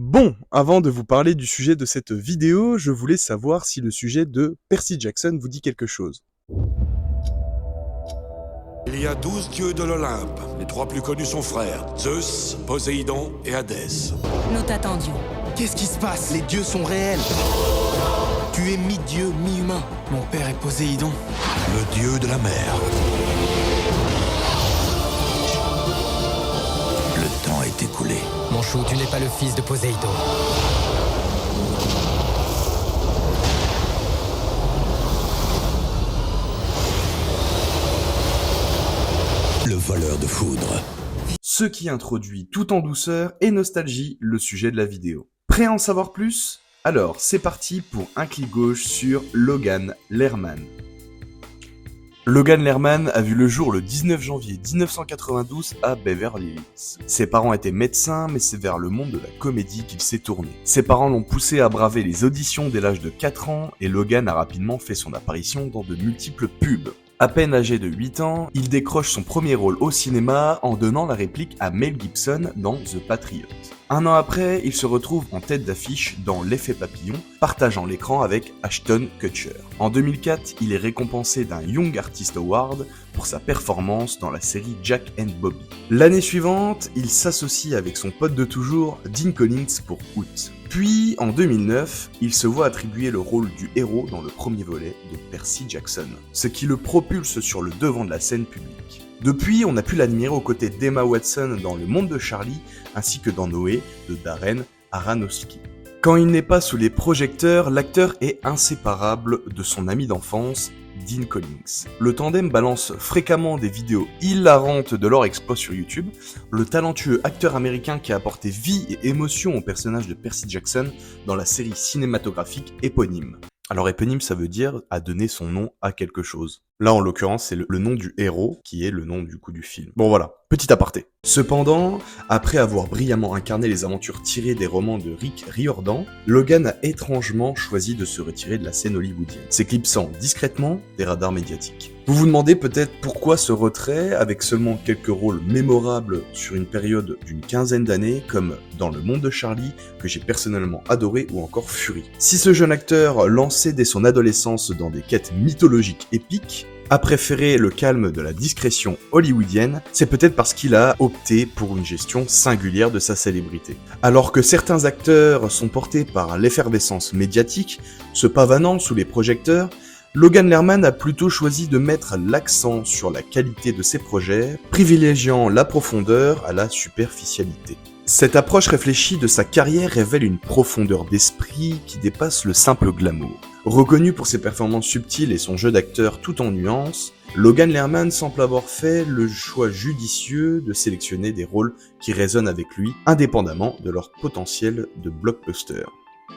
Bon, avant de vous parler du sujet de cette vidéo, je voulais savoir si le sujet de Percy Jackson vous dit quelque chose. Il y a 12 dieux de l'Olympe. Les 3 plus connus sont frères, Zeus, Poséidon et Hadès. Nous t'attendions. Qu'est-ce qui se passe? Les dieux sont réels. Tu es mi-dieu, mi-humain. Mon père est Poséidon. Le dieu de la mer. Le temps est écoulé. Mon chou, tu n'es pas le fils de Poséidon. Le voleur de foudre. Ce qui introduit tout en douceur et nostalgie le sujet de la vidéo. Prêt à en savoir plus? Alors, c'est parti pour un clic gauche sur Logan Lerman. Logan Lerman a vu le jour le 19 janvier 1992 à Beverly Hills. Ses parents étaient médecins, mais c'est vers le monde de la comédie qu'il s'est tourné. Ses parents l'ont poussé à braver les auditions dès l'âge de 4 ans, et Logan a rapidement fait son apparition dans de multiples pubs. À peine âgé de 8 ans, il décroche son premier rôle au cinéma en donnant la réplique à Mel Gibson dans The Patriot. Un an après, il se retrouve en tête d'affiche dans L'Effet Papillon, partageant l'écran avec Ashton Kutcher. En 2004, il est récompensé d'un Young Artist Award pour sa performance dans la série Jack and Bobby. L'année suivante, il s'associe avec son pote de toujours, Dean Collins, pour Hoot. Puis, en 2009, il se voit attribuer le rôle du héros dans le premier volet de Percy Jackson, ce qui le propulse sur le devant de la scène publique. Depuis, on a pu l'admirer aux côtés d'Emma Watson dans Le Monde de Charlie, ainsi que dans Noé de Darren Aronofsky. Quand il n'est pas sous les projecteurs, l'acteur est inséparable de son ami d'enfance, Dean Collins. Le tandem balance fréquemment des vidéos hilarantes de leur exploit sur YouTube. Le talentueux acteur américain qui a apporté vie et émotion au personnage de Percy Jackson dans la série cinématographique éponyme. Alors éponyme, ça veut dire à donner son nom à quelque chose. Là, en l'occurrence, c'est le nom du héros qui est le nom du coup du film. Bon voilà, petit aparté. Cependant, après avoir brillamment incarné les aventures tirées des romans de Rick Riordan, Logan a étrangement choisi de se retirer de la scène hollywoodienne, s'éclipsant discrètement des radars médiatiques. Vous vous demandez peut-être pourquoi ce retrait, avec seulement quelques rôles mémorables sur une période d'une quinzaine d'années, comme dans Le Monde de Charlie, que j'ai personnellement adoré, ou encore Fury. Si ce jeune acteur, lancé dès son adolescence dans des quêtes mythologiques épiques, a préféré le calme de la discrétion hollywoodienne, c'est peut-être parce qu'il a opté pour une gestion singulière de sa célébrité. Alors que certains acteurs sont portés par l'effervescence médiatique, se pavanant sous les projecteurs, Logan Lerman a plutôt choisi de mettre l'accent sur la qualité de ses projets, privilégiant la profondeur à la superficialité. Cette approche réfléchie de sa carrière révèle une profondeur d'esprit qui dépasse le simple glamour. Reconnu pour ses performances subtiles et son jeu d'acteur tout en nuances, Logan Lerman semble avoir fait le choix judicieux de sélectionner des rôles qui résonnent avec lui, indépendamment de leur potentiel de blockbuster.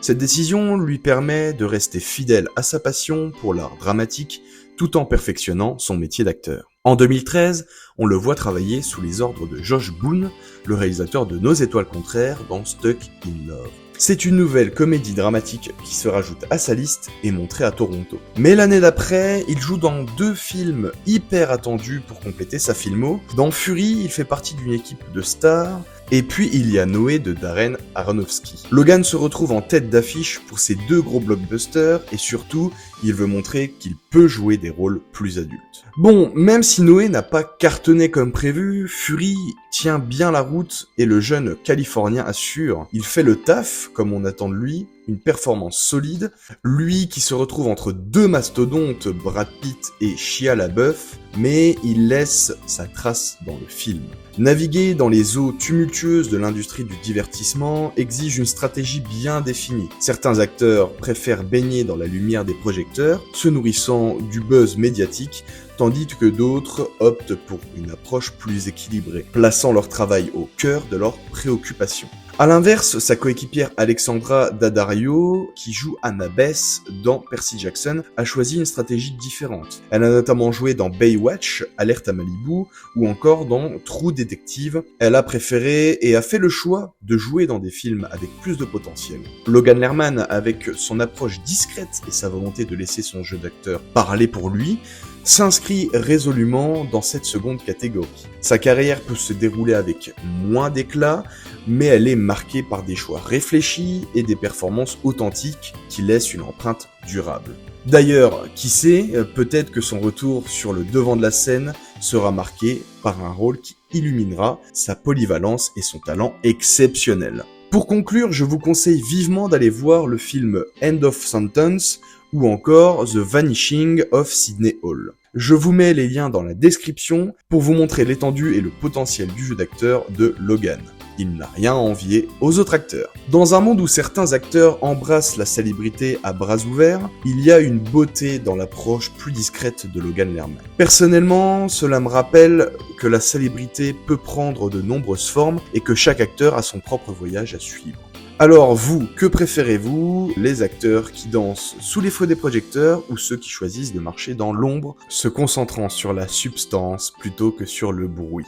Cette décision lui permet de rester fidèle à sa passion pour l'art dramatique, tout en perfectionnant son métier d'acteur. En 2013, on le voit travailler sous les ordres de Josh Boone, le réalisateur de Nos étoiles contraires dans Stuck in Love. C'est une nouvelle comédie dramatique qui se rajoute à sa liste et montrée à Toronto. Mais l'année d'après, il joue dans 2 films hyper attendus pour compléter sa filmo. Dans Fury, il fait partie d'une équipe de stars. Et puis il y a Noé de Darren Aronofsky. Logan se retrouve en tête d'affiche pour ces 2 gros blockbusters et surtout, il veut montrer qu'il peut jouer des rôles plus adultes. Bon, même si Noé n'a pas cartonné comme prévu, Fury tient bien la route et le jeune Californien assure. Il fait le taf, comme on attend de lui, une performance solide, lui qui se retrouve entre 2 mastodontes, Brad Pitt et Shia LaBeouf, mais il laisse sa trace dans le film. Naviguer dans les eaux tumultueuses de l'industrie du divertissement exige une stratégie bien définie. Certains acteurs préfèrent baigner dans la lumière des projecteurs, se nourrissant du buzz médiatique, tandis que d'autres optent pour une approche plus équilibrée, plaçant leur travail au cœur de leurs préoccupations. A l'inverse, sa coéquipière Alexandra Daddario, qui joue Anna Bess dans Percy Jackson, a choisi une stratégie différente. Elle a notamment joué dans Baywatch, Alerte à Malibu, ou encore dans True Detective. Elle a préféré et a fait le choix de jouer dans des films avec plus de potentiel. Logan Lerman, avec son approche discrète et sa volonté de laisser son jeu d'acteur parler pour lui, s'inscrit résolument dans cette seconde catégorie. Sa carrière peut se dérouler avec moins d'éclat, mais elle est marquée par des choix réfléchis et des performances authentiques qui laissent une empreinte durable. D'ailleurs, qui sait, peut-être que son retour sur le devant de la scène sera marqué par un rôle qui illuminera sa polyvalence et son talent exceptionnel. Pour conclure, je vous conseille vivement d'aller voir le film End of Sentence ou encore The Vanishing of Sydney Hall. Je vous mets les liens dans la description pour vous montrer l'étendue et le potentiel du jeu d'acteur de Logan. Il n'a rien à envier aux autres acteurs. Dans un monde où certains acteurs embrassent la célébrité à bras ouverts, il y a une beauté dans l'approche plus discrète de Logan Lerman. Personnellement, cela me rappelle que la célébrité peut prendre de nombreuses formes et que chaque acteur a son propre voyage à suivre. Alors vous, que préférez-vous, les acteurs qui dansent sous les feux des projecteurs ou ceux qui choisissent de marcher dans l'ombre, se concentrant sur la substance plutôt que sur le bruit?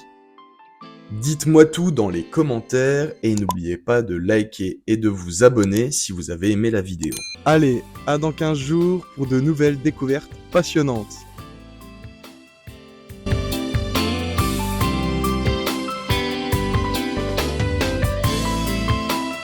Dites-moi tout dans les commentaires et n'oubliez pas de liker et de vous abonner si vous avez aimé la vidéo. Allez, à dans 15 jours pour de nouvelles découvertes passionnantes.